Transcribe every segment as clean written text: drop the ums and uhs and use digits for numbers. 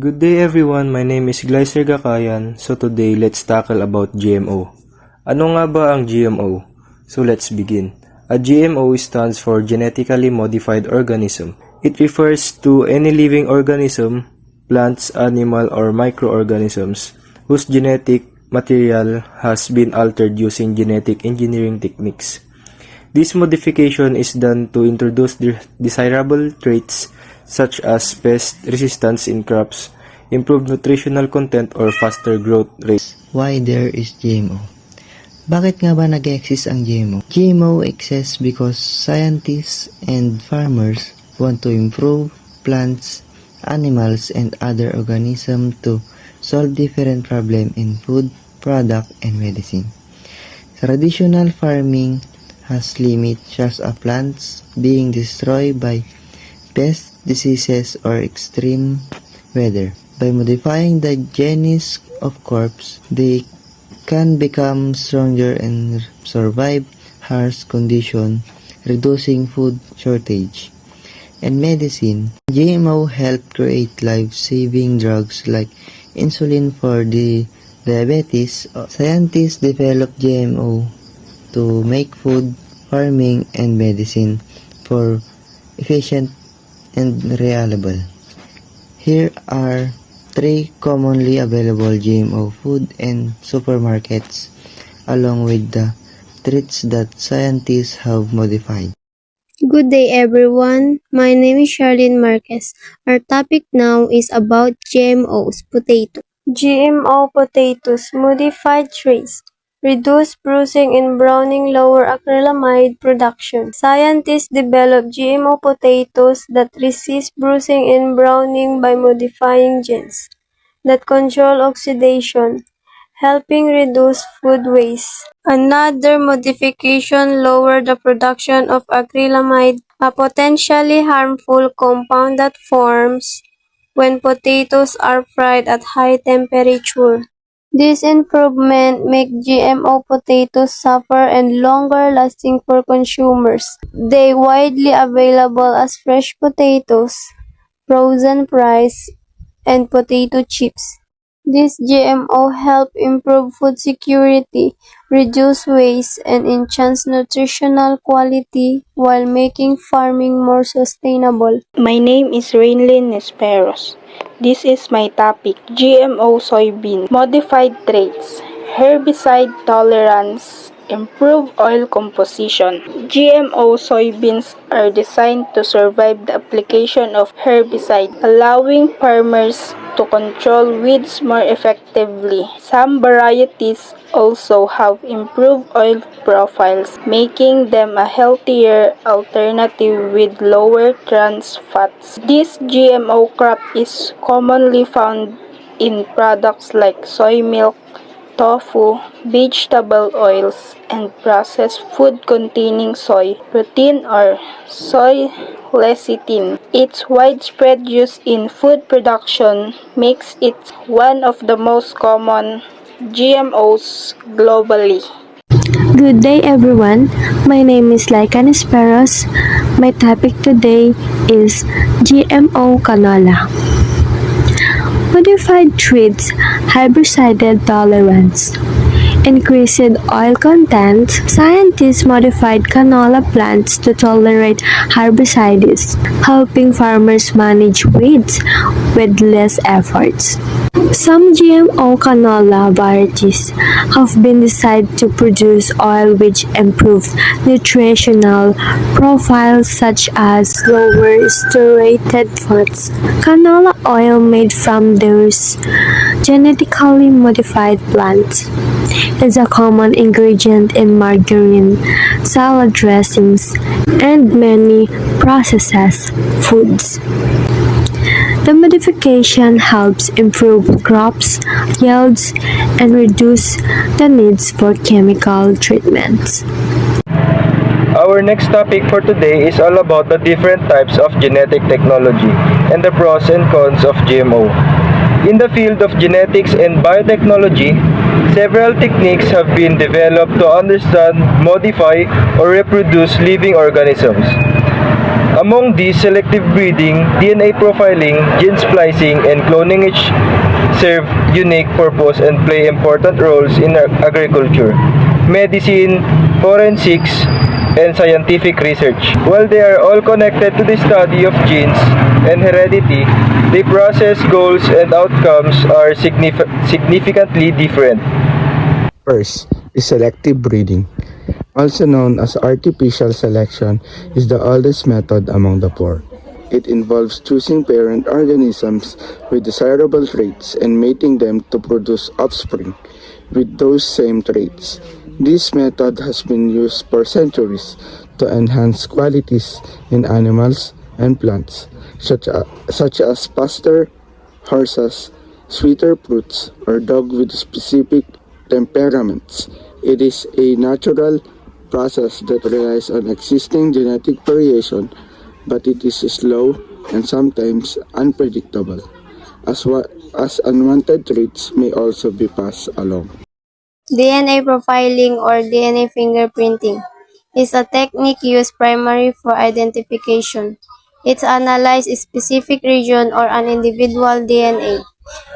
Good day everyone, my name is Glycer Gakayan. So today, let's tackle about GMO. Ano nga ba ang GMO? So let's begin. A GMO stands for Genetically Modified Organism. It refers to any living organism, plants, animal, or microorganisms whose genetic material has been altered using genetic engineering techniques. This modification is done to introduce desirable traits such as pest resistance in crops, improved nutritional content, or faster growth rate. Why there is GMO? Bakit nga ba nag-exist ang GMO? GMO exists because scientists and farmers want to improve plants, animals, and other organisms to solve different problems in food, product, and medicine. Traditional farming has limits such as plants being destroyed by pests, diseases, or extreme weather. By modifying the genes of crops, they can become stronger and survive harsh conditions, reducing food shortage. And medicine, GMO help create life-saving drugs like insulin for the diabetes. Scientists develop GMO to make food, farming, and medicine for efficient and reliable. Here are 3 commonly available GMO food in supermarkets, along with the traits that scientists have modified. Good day everyone, my name is Charlene Marquez. Our topic now is about GMOs, potato. GMO potatoes, modified traits, reduce bruising and browning, lower acrylamide production. Scientists develop GMO potatoes that resist bruising and browning by modifying genes that control oxidation, helping reduce food waste. Another modification lower the production of acrylamide, a potentially harmful compound that forms when potatoes are fried at high temperature. This improvement makes GMO potatoes safer and longer lasting for consumers. They widely available as fresh potatoes, frozen fries, and potato chips. This GMO help improve food security, reduce waste, and enhance nutritional quality while making farming more sustainable. My name is Rainlyn Nesperos. This is my topic, GMO soybean, modified traits, herbicide tolerance, improved oil composition. GMO soybeans are designed to survive the application of herbicide, allowing farmers to control weeds more effectively. Some varieties also have improved oil profiles, making them a healthier alternative with lower trans fats. This GMO crop is commonly found in products like soy milk, tofu, vegetable oils, and processed food containing soy protein or soy lecithin. Its widespread use in food production makes it one of the most common GMOs globally. Good day everyone, my name is Lycan Esperos. My topic today is GMO canola. Modified traits, herbicide tolerance, increased oil content. Scientists modified canola plants to tolerate herbicides, helping farmers manage weeds with less efforts. Some GMO canola varieties have been designed to produce oil which improved nutritional profiles such as lower saturated fats. Canola oil made from those genetically modified plants is a common ingredient in margarine, salad dressings, and many processed foods. The modification helps improve crops' yields and reduce the needs for chemical treatments. Our next topic for today is all about the different types of genetic technology and the pros and cons of GMO. In the field of genetics and biotechnology, several techniques have been developed to understand, modify, or reproduce living organisms. Among these, selective breeding, DNA profiling, gene splicing, and cloning each serve unique purpose and play important roles in agriculture, medicine, forensics, and scientific research. While they are all connected to the study of genes and heredity, the process, goals, and outcomes are significantly different. First is selective breeding, also known as artificial selection, is the oldest method among the four. It involves choosing parent organisms with desirable traits and mating them to produce offspring with those same traits. This method has been used for centuries to enhance qualities in animals and plants, such as faster horses, sweeter fruits, or dog with specific temperaments. It is a natural process that relies on existing genetic variation, but it is slow and sometimes unpredictable, as unwanted traits may also be passed along. DNA profiling or DNA fingerprinting is a technique used primarily for identification. It analyzes a specific region or an individual DNA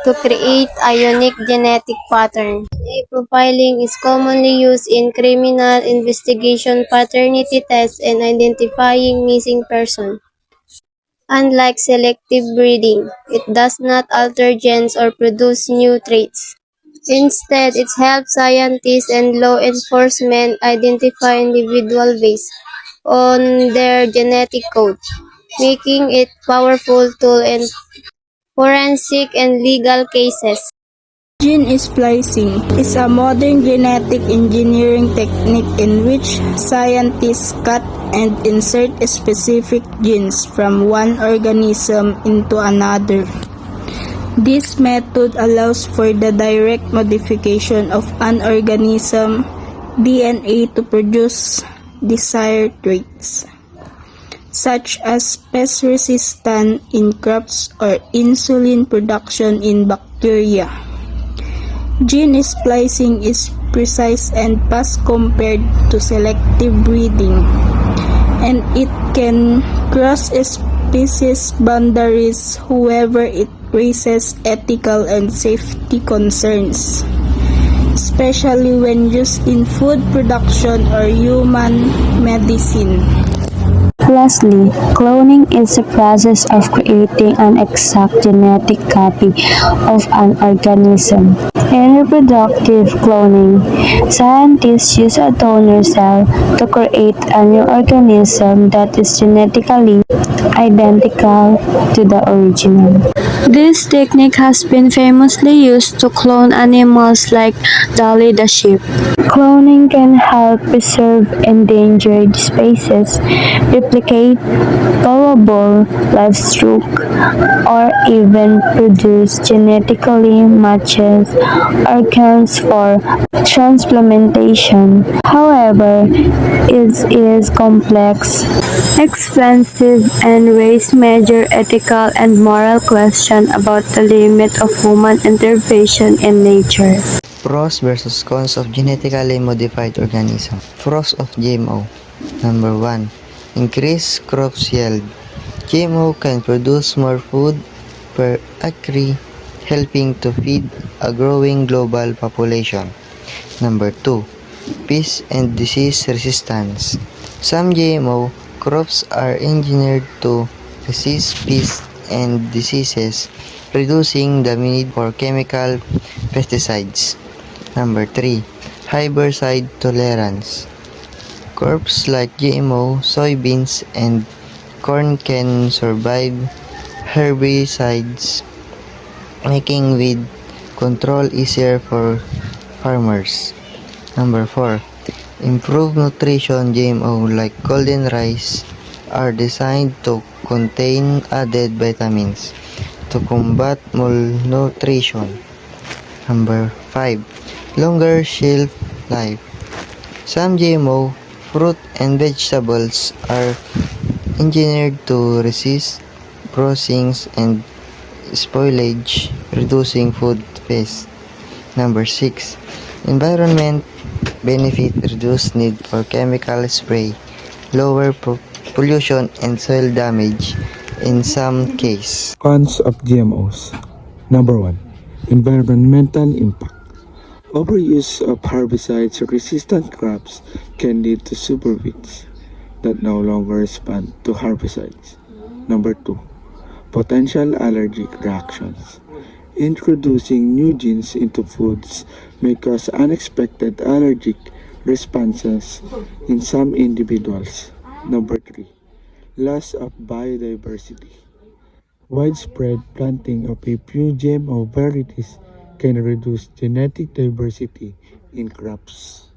to create a unique genetic pattern. DNA profiling is commonly used in criminal investigation, paternity tests, and identifying missing persons. Unlike selective breeding, it does not alter genes or produce new traits. Instead, it helps scientists and law enforcement identify individuals based on their genetic code, making it a powerful tool in forensic and legal cases. Gene splicing is a modern genetic engineering technique in which scientists cut and insert specific genes from one organism into another. This method allows for the direct modification of an organism DNA to produce desired traits, such as pest resistance in crops or insulin production in bacteria. Gene splicing is precise and fast compared to selective breeding, and it can cross species boundaries, however it raises ethical and safety concerns, especially when used in food production or human medicine. Lastly, cloning is the process of creating an exact genetic copy of an organism. In reproductive cloning, scientists use a donor cell to create a new organism that is genetically identical to the original. This technique has been famously used to clone animals like Dolly the sheep. Cloning can help preserve endangered species, replicate valuable livestock, or even produce genetically matched organs for transplantation. However, it is complex, expensive, and raises major ethical and moral questions about the limit of human intervention in nature. Pros versus cons of genetically modified organism. Pros of GMO. Number 1. Increase crops yield. GMO can produce more food per acre, helping to feed a growing global population. Number 2. Pest and disease resistance. Some GMO crops are engineered to resist pests and diseases, reducing the need for chemical pesticides. Number 3. Herbicide tolerance. Crops like GMO, soybeans, and corn can survive herbicides, making weed control easier for farmers. Number 4. Improved nutrition. GMO like golden rice are designed to contain added vitamins to combat malnutrition. Number 5. Longer shelf life. Some GMO fruit and vegetables are engineered to resist bruising and spoilage, reducing food waste. Number 6. Environment benefit. Reduced need for chemical spray, lower pollution, and soil damage in some cases. Cons of GMOs. Number 1. Environmental impact. Overuse of herbicide-resistant crops can lead to superweeds that no longer respond to herbicides. Number 2. Potential allergic reactions. Introducing new genes into foods may cause unexpected allergic responses in some individuals. Number 3. Loss of biodiversity. Widespread planting of a few GMO varieties can reduce genetic diversity in crops.